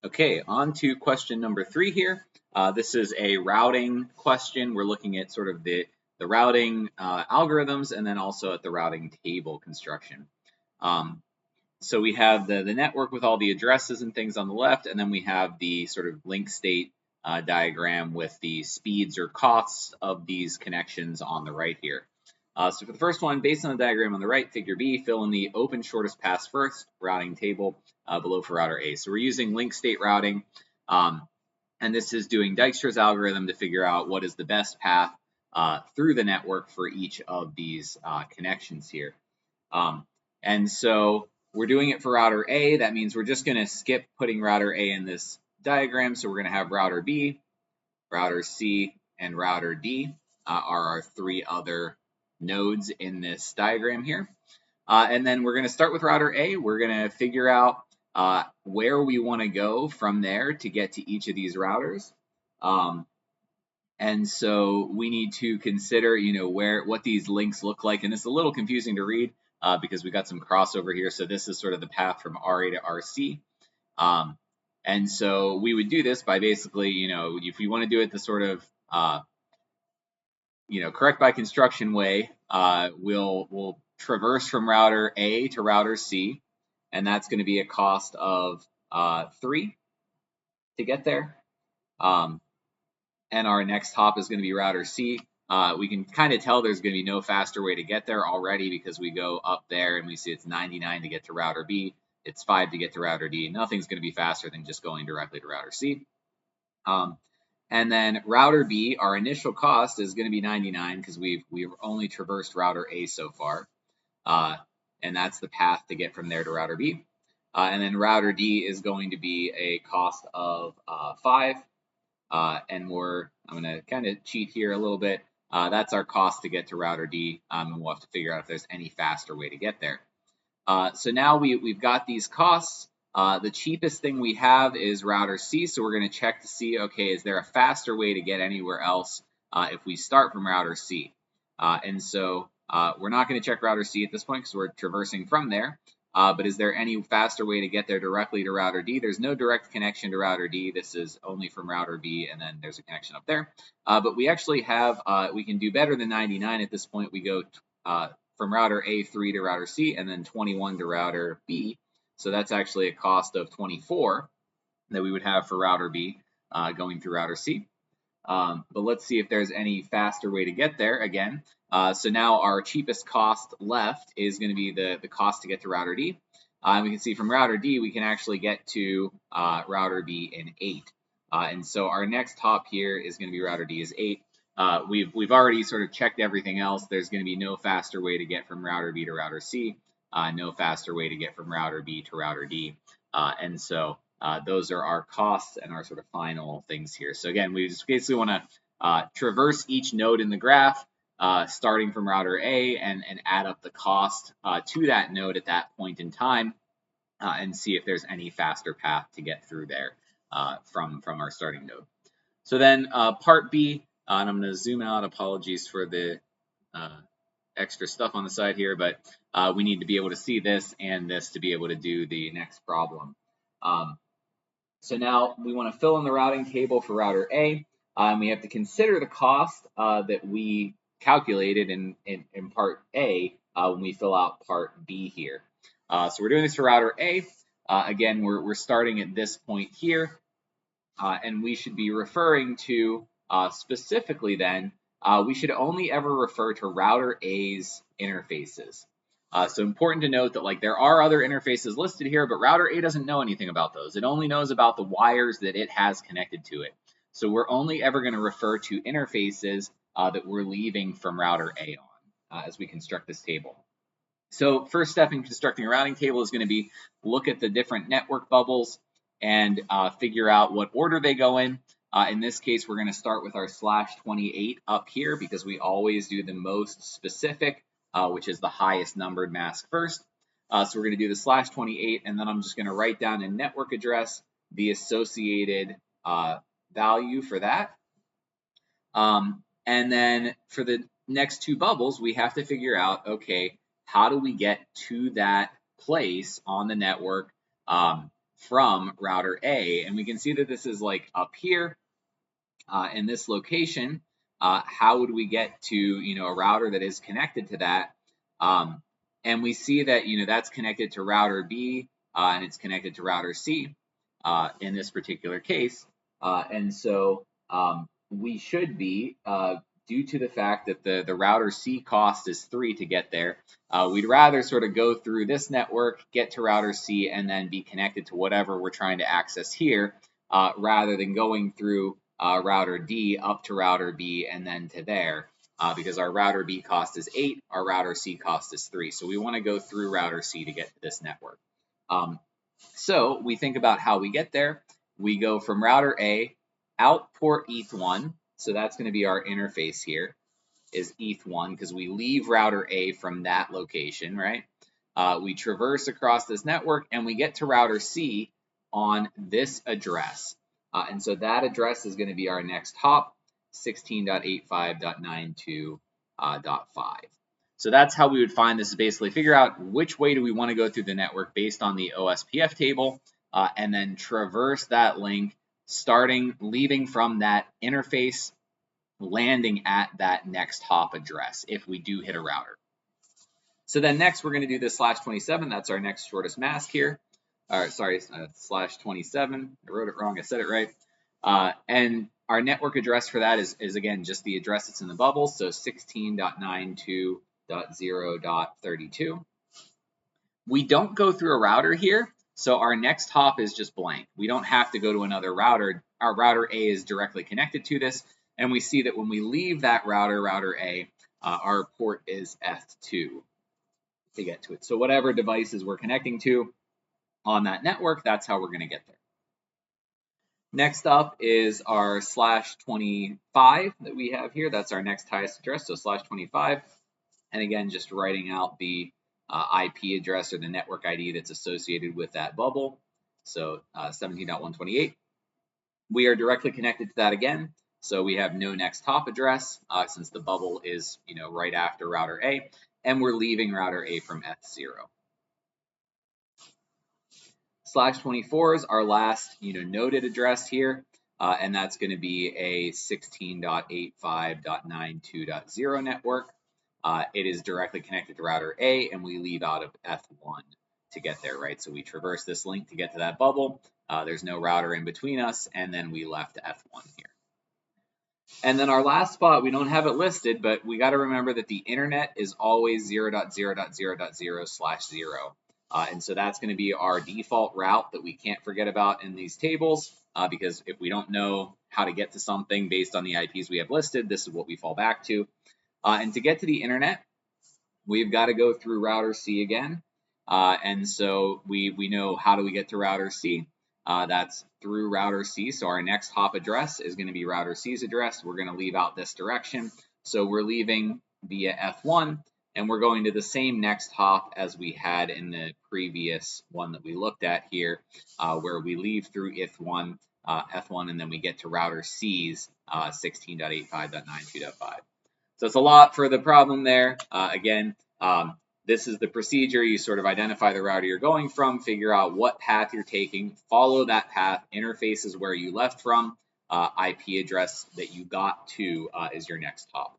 Okay, on to question number 3 here. This is a routing question. We're looking at sort of the routing algorithms and then also at the routing table construction. So we have the network with all the addresses and things on the left, and then we have the sort of link state diagram with the speeds or costs of these connections on the right here. So for the first one, based on the diagram on the right, figure B, fill in the open shortest path first, routing table below for router A. So we're using link state routing, and this is doing Dijkstra's algorithm to figure out what is the best path through the network for each of these connections here. And so we're doing it for router A. That means we're just going to skip putting router A in this diagram. So we're going to have router B, router C, and router D are our 3 other nodes in this diagram here. And then we're going to start with router A. We're going to figure out where we want to go from there to get to each of these routers. And so we need to consider, what these links look like. And it's a little confusing to read because we got some crossover here. So this is sort of the path from RA to RC. And so we would do this by basically, if we want to do it the sort of, correct by construction way, we'll traverse from router A to router C, and that's going to be a cost of 3 to get there. And our next hop is going to be router C. We can kind of tell there's going to be no faster way to get there already because we go up there and we see it's 99 to get to router B. It's 5 to get to router D. Nothing's going to be faster than just going directly to router C. And then router B, our initial cost is going to be 99 because we've only traversed router A so far. And that's the path to get from there to router B. And then router D is going to be a cost of 5. And I'm going to kind of cheat here a little bit. That's our cost to get to router D. And we'll have to figure out if there's any faster way to get there. So now we've got these costs. The cheapest thing we have is router C, so we're going to check to see, okay, is there a faster way to get anywhere else if we start from router C? And so we're not going to check router C at this point because we're traversing from there. But is there any faster way to get there directly to router D? There's no direct connection to router D. This is only from router B, and then there's a connection up there. But we actually have, we can do better than 99 at this point. We go from router A3 to router C, and then 21 to router B. So that's actually a cost of 24 that we would have for router B going through router C. But let's see if there's any faster way to get there again. So now our cheapest cost left is going to be the cost to get to router D. We can see from router D, we can actually get to router B in 8. And so our next hop here is going to be router D is 8. We've already sort of checked everything else. There's going to be no faster way to get from router B to router C. No faster way to get from router B to router D. And so those are our costs and our sort of final things here. So again, we just basically want to traverse each node in the graph, starting from router A and add up the cost to that node at that point in time and see if there's any faster path to get through there from our starting node. So then part B, and I'm going to zoom out. Apologies for the extra stuff on the side here, but we need to be able to see this and this to be able to do the next problem. So now we want to fill in the routing table for router A. We have to consider the cost that we calculated in part A when we fill out part B here. So we're doing this for router A. Again, we're starting at this point here, and we should be referring to specifically then, we should only ever refer to router A's interfaces. So important to note that there are other interfaces listed here, but router A doesn't know anything about those. It only knows about the wires that it has connected to it. So we're only ever going to refer to interfaces that we're leaving from router A on as we construct this table. So first step in constructing a routing table is going to be look at the different network bubbles and figure out what order they go in. In this case, we're going to start with our /28 up here because we always do the most specific, which is the highest numbered mask first. So we're going to do the /28, and then I'm just going to write down in network address the associated value for that. And then for the next 2 bubbles, we have to figure out, okay, how do we get to that place on the network from router A. And we can see that this is like up here in this location. How would we get to, a router that is connected to that? And we see that, that's connected to router B and it's connected to router C in this particular case. And so we should be, due to the fact that the router C cost is 3 to get there, we'd rather sort of go through this network, get to router C, and then be connected to whatever we're trying to access here, rather than going through router D up to router B and then to there, because our router B cost is 8, our router C cost is 3. So we want to go through router C to get to this network. So we think about how we get there. We go from router A, out port ETH1. So that's going to be our interface here, is ETH1, because we leave router A from that location, right? We traverse across this network and we get to router C on this address. And so that address is going to be our next hop, 16.85.92.5. So that's how we would find this, is basically figure out which way do we want to go through the network based on the OSPF table, and then traverse that link, leaving from that interface, landing at that next hop address if we do hit a router. So then next we're going to do this /27. That's our next shortest mask here. /27. I wrote it wrong. I said it right. And our network address for that is again just the address that's in the bubble. So 16.92.0.32. We don't go through a router here, so our next hop is just blank. We don't have to go to another router. Our router A is directly connected to this, and we see that when we leave that router A, our port is F2 to get to it. So whatever devices we're connecting to on that network, that's how we're going to get there. Next up is our /25 that we have here. That's our next highest address, so /25. And again, just writing out the IP address or the network ID that's associated with that bubble. So 17.128. We are directly connected to that again. So we have no next hop address since the bubble is right after router A, and we're leaving router A from F0. /24 is our last noded address here, and that's going to be a 16.85.92.0 network. It is directly connected to router A, and we leave out of F1 to get there, right? So we traverse this link to get to that bubble. There's no router in between us, and then we left F1 here. And then our last spot, we don't have it listed, but we got to remember that the internet is always 0.0.0.0/0. And so that's going to be our default route that we can't forget about in these tables, because if we don't know how to get to something based on the IPs we have listed, this is what we fall back to. And to get to the internet, we've got to go through router C again. And so we know how do we get to router C. That's through router C. So our next hop address is going to be router C's address. We're going to leave out this direction. So we're leaving via F1, and we're going to the same next hop as we had in the previous one that we looked at here, where we leave through F1, and then we get to router C's 16.85.92.5. So it's a lot for the problem there. Again, this is the procedure. You sort of identify the router you're going from, figure out what path you're taking, follow that path, interfaces where you left from, IP address that you got to is your next hop.